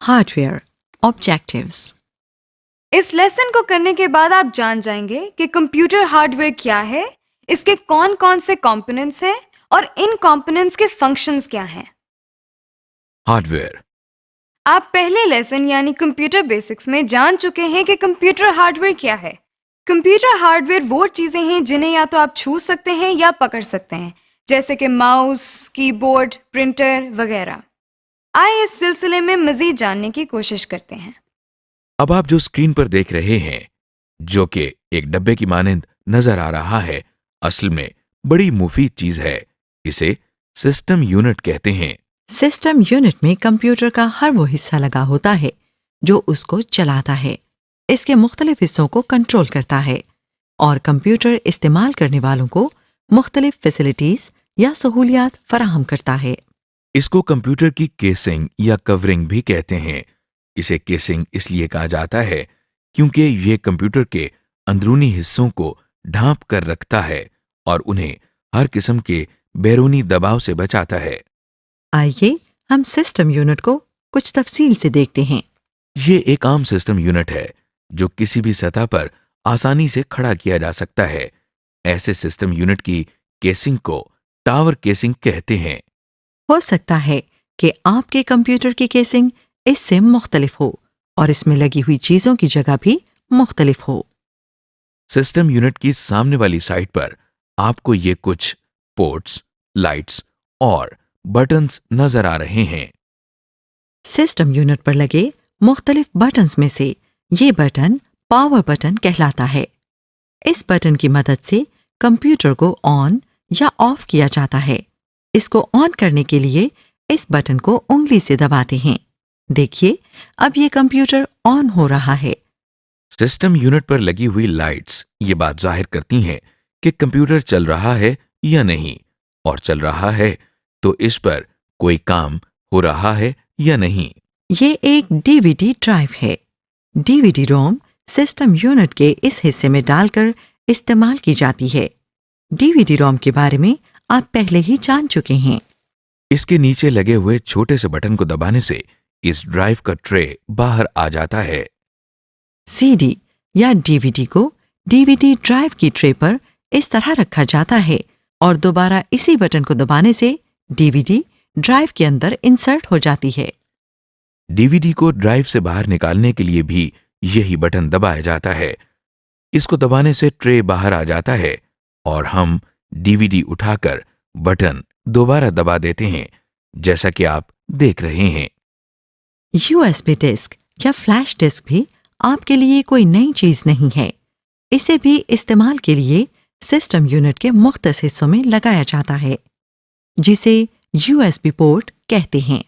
Hardware Objectives. اس lesson کو کرنے کے بعد آپ جان جائیں گے کہ کمپیوٹر ہارڈ ویئر کیا ہے، اس کے کون کون سے کمپوننٹس ہیں اور ان کمپوننٹس کے فنکشنز کیا ہیں۔ ہارڈ ویئر آپ پہلے لیسن یعنی کمپیوٹر بیسکس میں جان چکے ہیں کہ کمپیوٹر ہارڈ ویئر کیا ہے۔ کمپیوٹر ہارڈ ویئر وہ چیزیں ہیں جنہیں یا تو آپ چھو سکتے ہیں یا پکڑ سکتے ہیں، جیسے کہ ماؤس، کی بورڈ، پرنٹر وغیرہ۔ آئے اس سلسلے میں مزید جاننے کی کوشش کرتے ہیں۔ اب آپ جو اسکرین پر دیکھ رہے ہیں، جو کہ ایک ڈبے کی مانند نظر آ رہا ہے، اصل میں بڑی مفید چیز ہے۔ اسے سسٹم یونٹ کہتے ہیں۔ سسٹم یونٹ میں کمپیوٹر کا ہر وہ حصہ لگا ہوتا ہے جو اس کو چلاتا ہے، اس کے مختلف حصوں کو کنٹرول کرتا ہے اور کمپیوٹر استعمال کرنے والوں کو مختلف فیسلٹیز یا سہولیات فراہم کرتا ہے۔ اس کو کمپیوٹر کی کیسنگ یا کورنگ بھی کہتے ہیں۔ اسے کیسنگ اس لیے کہا جاتا ہے کیونکہ یہ کمپیوٹر کے اندرونی حصوں کو ڈھانپ کر رکھتا ہے اور انہیں ہر قسم کے بیرونی دباؤ سے بچاتا ہے۔ آئیے ہم سسٹم یونٹ کو کچھ تفصیل سے دیکھتے ہیں۔ یہ ایک عام سسٹم یونٹ ہے جو کسی بھی سطح پر آسانی سے کھڑا کیا جا سکتا ہے۔ ایسے سسٹم یونٹ کی کیسنگ کو ٹاور کیسنگ کہتے ہیں۔ ہو سکتا ہے کہ آپ کے کمپیوٹر کی کیسنگ اس سے مختلف ہو اور اس میں لگی ہوئی چیزوں کی جگہ بھی مختلف ہو۔ سسٹم یونٹ کی سامنے والی سائڈ پر آپ کو یہ کچھ پورٹس، لائٹس اور بٹنز نظر آ رہے ہیں۔ سسٹم یونٹ پر لگے مختلف بٹنز میں سے یہ بٹن پاور بٹن کہلاتا ہے۔ اس بٹن کی مدد سے کمپیوٹر کو آن یا آف کیا جاتا ہے۔ اس کو آن کرنے کے لیے اس بٹن کو انگلی سے دباتے ہیں۔ دیکھیے اب یہ کمپیوٹر آن ہو رہا ہے۔ سسٹم یونٹ پر لگی ہوئی لائٹس یہ بات ظاہر کرتی ہیں کہ کمپیوٹر چل رہا ہے یا نہیں، اور چل رہا ہے تو اس پر کوئی کام ہو رہا ہے یا نہیں۔ یہ ایک ڈی وی ڈی ڈرائیو ہے۔ ڈی وی ڈی روم سسٹم یونٹ کے اس حصے میں ڈال کر استعمال کی جاتی ہے۔ ڈی وی ڈی روم کے بارے میں آپ پہلے ہی جان چکے ہیں۔ اس کے نیچے لگے ہوئے چھوٹے سے بٹن کو دبانے سے اس ڈرائیو کا ٹرے باہر آ جاتا ہے۔ سی ڈی یا ڈی وی ڈی کو ڈی وی ڈی ڈرائیو کی ٹرے پر اس طرح رکھا جاتا ہے اور دوبارہ اسی بٹن کو دبانے سے ڈی وی ڈی ڈرائیو کے اندر انسرٹ ہو جاتی ہے۔ ڈی وی ڈی کو ڈرائیو سے باہر نکالنے کے لیے بھی یہی بٹن دبایا جاتا ہے۔ اس کو دبانے سے ٹرے باہر آ جاتا ہے اور ہم ڈی وی ڈی اٹھا کر بٹن دوبارہ دبا دیتے ہیں، جیسا کہ آپ دیکھ رہے ہیں۔ یو ایس بی ڈسک یا فلیش ڈسک بھی آپ کے لیے کوئی نئی چیز نہیں ہے۔ اسے بھی استعمال کے لیے سسٹم یونٹ کے مختص حصوں میں لگایا جاتا ہے، جسے یو ایس بی پورٹ کہتے ہیں۔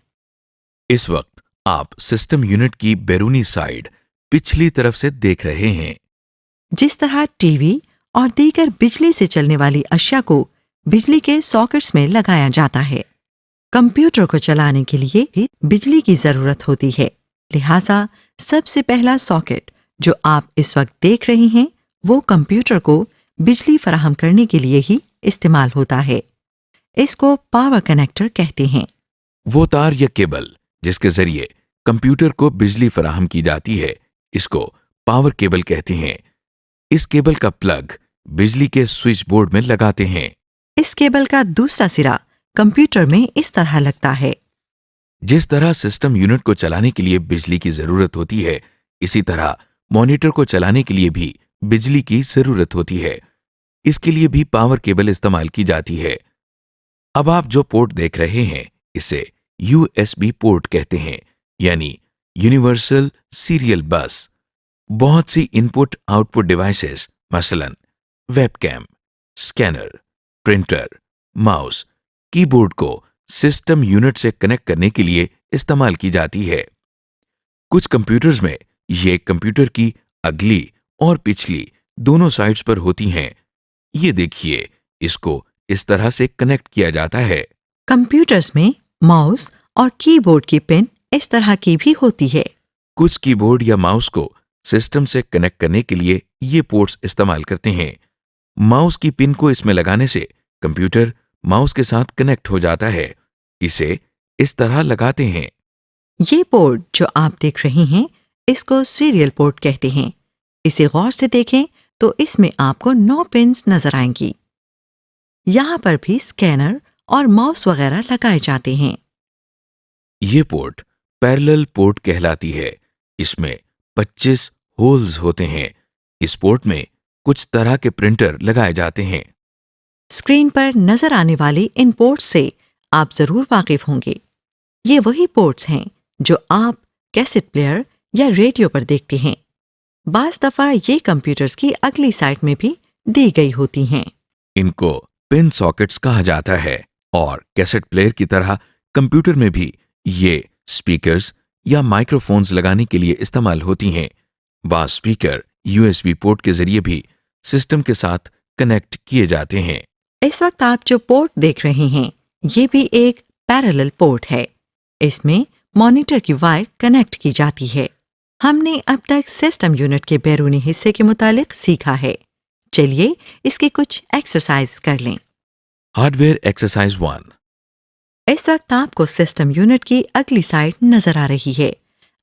اس وقت آپ سسٹم یونٹ کی بیرونی سائڈ پچھلی طرف سے دیکھ رہے ہیں۔ جس طرح ٹی وی اور دیگر بجلی سے چلنے والی اشیاء کو بجلی کے ساکٹس میں لگایا جاتا ہے، کمپیوٹر کو چلانے کے لیے بھی بجلی کی ضرورت ہوتی ہے۔ لہٰذا سب سے پہلا ساکٹ جو آپ اس وقت دیکھ رہے ہیں وہ کمپیوٹر کو بجلی فراہم کرنے کے لیے ہی استعمال ہوتا ہے۔ اس کو پاور کنیکٹر کہتے ہیں۔ وہ تار یا کیبل جس کے ذریعے کمپیوٹر کو بجلی فراہم کی جاتی ہے، اس کو پاور کیبل کہتے ہیں۔ اس کیبل کا پلگ بجلی کے سوئچ بورڈ میں لگاتے ہیں۔ اس کیبل کا دوسرا سرا کمپیوٹر میں اس طرح لگتا ہے۔ جس طرح سسٹم یونٹ کو چلانے کے لیے بجلی کی ضرورت ہوتی ہے، اسی طرح مانیٹر کو چلانے کے لیے بھی بجلی کی ضرورت ہوتی ہے۔ اس کے لیے بھی پاور کیبل استعمال کی جاتی ہے۔ اب آپ جو پورٹ دیکھ رہے ہیں اسے یو ایس بی پورٹ کہتے ہیں، یعنی یونیورسل سیریل بس۔ بہت سی ان پٹ آؤٹ پٹ ڈیوائسز مثلا web came, scanner, printer, mouse, کی بورڈ کو سسٹم یونٹ سے کنیکٹ کرنے کے لیے استعمال کی جاتی ہے۔ کچھ کمپیوٹرز میں یہ کمپیوٹر کی اگلی اور پچھلی دونوں سائڈز پر ہوتی ہیں۔ یہ دیکھیے، اس کو اس طرح سے کنیکٹ کیا جاتا ہے۔ کمپیوٹرز میں ماؤس اور کی بورڈ کی پن اس طرح کی بھی ہوتی ہے۔ کچھ کی بورڈ یا ماؤس کو سسٹم سے کنیکٹ کرنے کے لیے یہ پورٹس استعمال کرتے ہیں۔ ماؤس کی پن کو اس میں لگانے سے کمپیوٹر ماؤس کے ساتھ کنیکٹ ہو جاتا ہے۔ اسے اس طرح لگاتے ہیں۔ یہ پورٹ جو آپ دیکھ رہے ہیں اس کو سیریل پورٹ کہتے ہیں. اسے غور سے دیکھیں تو اس میں آپ کو 9 پنز نظر آئیں گی. یہاں پر بھی اسکینر اور ماؤس وغیرہ لگائے جاتے ہیں. یہ پورٹ پیرلل پورٹ کہلاتی ہے. اس میں 25 ہولز ہوتے ہیں. اس پورٹ میں کچھ طرح کے پرنٹر لگائے جاتے ہیں. اسکرین پر نظر آنے والے ان پورٹس سے آپ ضرور واقف ہوں گے. یہ وہی پورٹس ہیں جو آپ کیسٹ پلیئر یا ریڈیو پر دیکھتے ہیں. بعض دفعہ یہ کمپیوٹرز کی اگلی سائڈ میں بھی دی گئی ہوتی ہیں. ان کو پن ساکٹس کہا جاتا ہے اور کیسٹ پلیئر کی طرح کمپیوٹر میں بھی یہ سپیکرز یا مائکرو فونز لگانے کے لیے استعمال ہوتی ہیں. بعض سپیکر USB پورٹ کے ذریعے بھی سسٹم کے ساتھ کنیکٹ کیے جاتے ہیں. اس وقت آپ جو پورٹ دیکھ رہے ہیں یہ بھی ایک پیرلل پورٹ ہے. اس میں مانیٹر کی وائر کنیکٹ کی جاتی ہے. ہم نے اب تک سسٹم یونٹ کے بیرونی حصے کے متعلق سیکھا ہے. چلیے اس کے کچھ ایکسرسائز کر لیں. Hard where exercise 1. اس وقت آپ کو سسٹم یونٹ کی اگلی سائڈ نظر آ رہی ہے.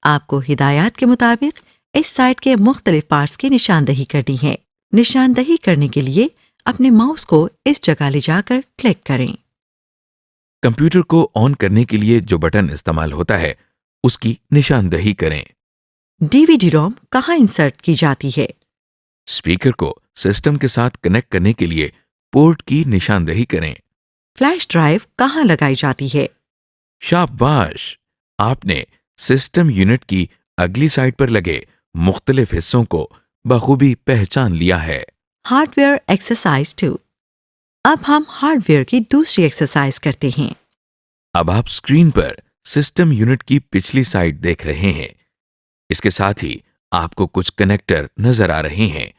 آپ کو ہدایات کے مطابق اس سائڈ کے مختلف پارٹس کی نشاندہی کرنی ہے. نشاندہی کرنے کے لیے اپنے ماؤس کو اس جگہ لے جا کر کلک کریں. کمپیوٹر کو آن کرنے کے لیے جو بٹن استعمال ہوتا ہے اس کی نشاندہی کریں. DVD روم کہاں انسرٹ کی جاتی ہے؟ اسپیکر کو سسٹم کے ساتھ کنیکٹ کرنے کے لیے پورٹ کی نشاندہی کریں. فلیش ڈرائیو کہاں لگائی جاتی ہے؟ شاباش! آپ نے سسٹم یونٹ کی اگلی سائڈ پر لگے مختلف حصوں کو بخوبی پہچان لیا ہے. Hard where exercise 2. اب ہم ہارڈ ویئر کی دوسری ایکسرسائز کرتے ہیں. اب آپ اسکرین پر سسٹم یونٹ کی پچھلی سائڈ دیکھ رہے ہیں. اس کے ساتھ ہی آپ کو کچھ کنیکٹر نظر آ رہے ہیں.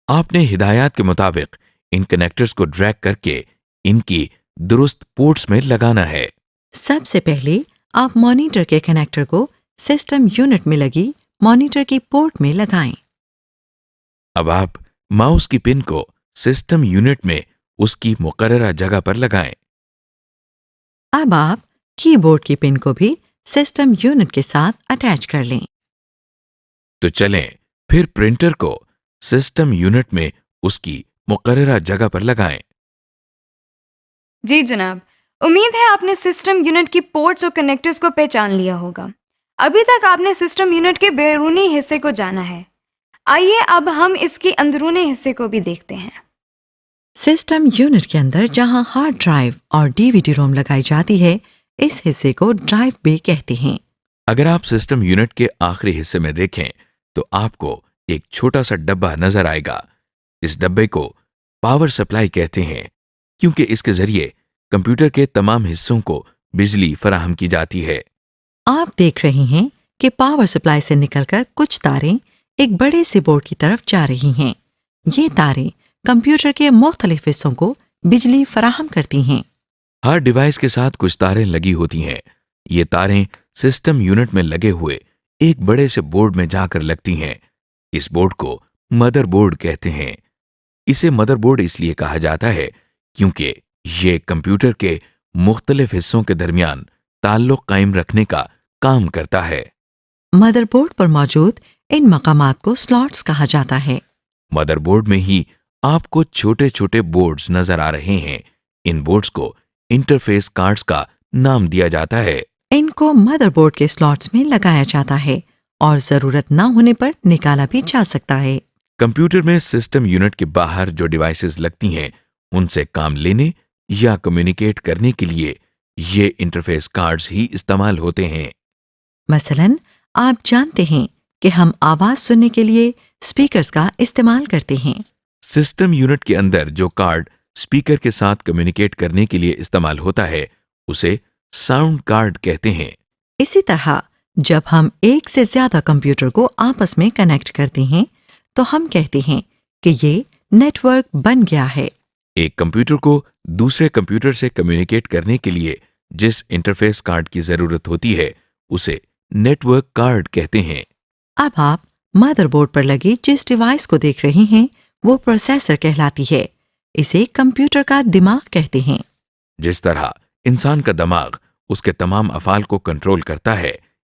آپ نے ہدایات کے مطابق ان کنیکٹرز کو ڈریگ کر کے ان کی درست پورٹس میں لگانا ہے. سب سے پہلے آپ مانیٹر کے کنیکٹر کو سسٹم یونٹ میں لگی مانیٹر کی پورٹ میں لگائیں. اب آپ ماؤس کی پن کو سسٹم یونٹ میں اس کی مقررہ جگہ پر لگائیں. اب آپ کی بورڈ کی پن کو بھی سسٹم یونٹ کے ساتھ اٹیچ کر لیں. تو چلیں پھر پرنٹر کو سسٹم یونٹ میں اس کی مقررہ جگہ پر لگائیں. جی جناب، امید ہے آپ نے سسٹم یونٹ کی پورٹس اور کنیکٹرز کو پہچان لیا ہوگا. ابھی تک آپ نے سسٹم یونٹ کے بیرونی حصے کو جانا ہے. آئیے اب ہم اس کے اندرونی حصے کو بھی دیکھتے ہیں. سسٹم یونٹ کے اندر جہاں ہارڈ ڈرائیو اور DVD روم لگائی جاتی ہے اس حصے کو ڈرائیو بے کہتے ہیں. اگر آپ سسٹم یونٹ کے آخری حصے میں دیکھیں تو آپ کو ایک چھوٹا سا ڈبہ نظر آئے گا. اس ڈبے کو پاور سپلائی کہتے ہیں کیونکہ اس کے ذریعے کمپیوٹر کے تمام حصوں کو بجلی فراہم کی جاتی ہے. آپ دیکھ رہے ہیں کہ پاور سپلائی سے نکل کر کچھ تاریں ایک بڑے سے بورڈ کی طرف جا رہی ہیں. یہ تاریں کمپیوٹر کے مختلف حصوں کو بجلی فراہم کرتی ہیں. ہر ڈیوائس کے ساتھ کچھ تاریں لگی ہوتی ہیں. یہ تاریں سسٹم یونٹ میں لگے ہوئے ایک بڑے سے بورڈ میں جا کر لگتی ہیں. اس بورڈ کو مدر بورڈ کہتے ہیں. اسے مدر بورڈ اس لیے کہا جاتا ہے کیونکہ یہ کمپیوٹر کے مختلف حصوں کے درمیان تعلق قائم رکھنے کا کام کرتا ہے. مدر بورڈ پر موجود ان مقامات کو سلاٹس کہا جاتا ہے. مدر بورڈ میں ہی آپ کو چھوٹے چھوٹے بورڈز نظر آ رہے ہیں. ان بورڈز کو انٹرفیس کارڈز کا نام دیا جاتا ہے. ان کو مدر بورڈ کے سلاٹس میں لگایا جاتا ہے اور ضرورت نہ ہونے پر نکالا بھی جا سکتا ہے. کمپیوٹر میں سسٹم یونٹ کے باہر جو ڈیوائسز لگتی ہیں ان سے کام لینے یا کمیونیکیٹ کرنے کے لیے یہ انٹرفیس کارڈز ہی استعمال ہوتے ہیں. مثلاً آپ جانتے ہیں کہ ہم آواز سننے کے لیے اسپیکرز کا استعمال کرتے ہیں. سسٹم یونٹ کے اندر جو کارڈ اسپیکر کے ساتھ کمیونیکیٹ کرنے کے لیے استعمال ہوتا ہے اسے ساؤنڈ کارڈ کہتے ہیں. اسی طرح جب ہم ایک سے زیادہ کمپیوٹر کو آپس میں کنیکٹ کرتے ہیں تو ہم کہتے ہیں کہ یہ نیٹ ورک بن گیا ہے. ایک کمپیوٹر کو دوسرے کمپیوٹر سے کمیونیکیٹ کرنے کے لیے جس انٹرفیس کارڈ کی ضرورت ہوتی ہے اسے نیٹ ورک کارڈ کہتے ہیں. اب آپ مدر بورڈ پر لگی جس ڈیوائس کو دیکھ رہے ہیں وہ پروسیسر کہلاتی ہے. اسے کمپیوٹر کا دماغ کہتے ہیں. جس طرح انسان کا دماغ اس کے تمام افعال کو کنٹرول کرتا ہے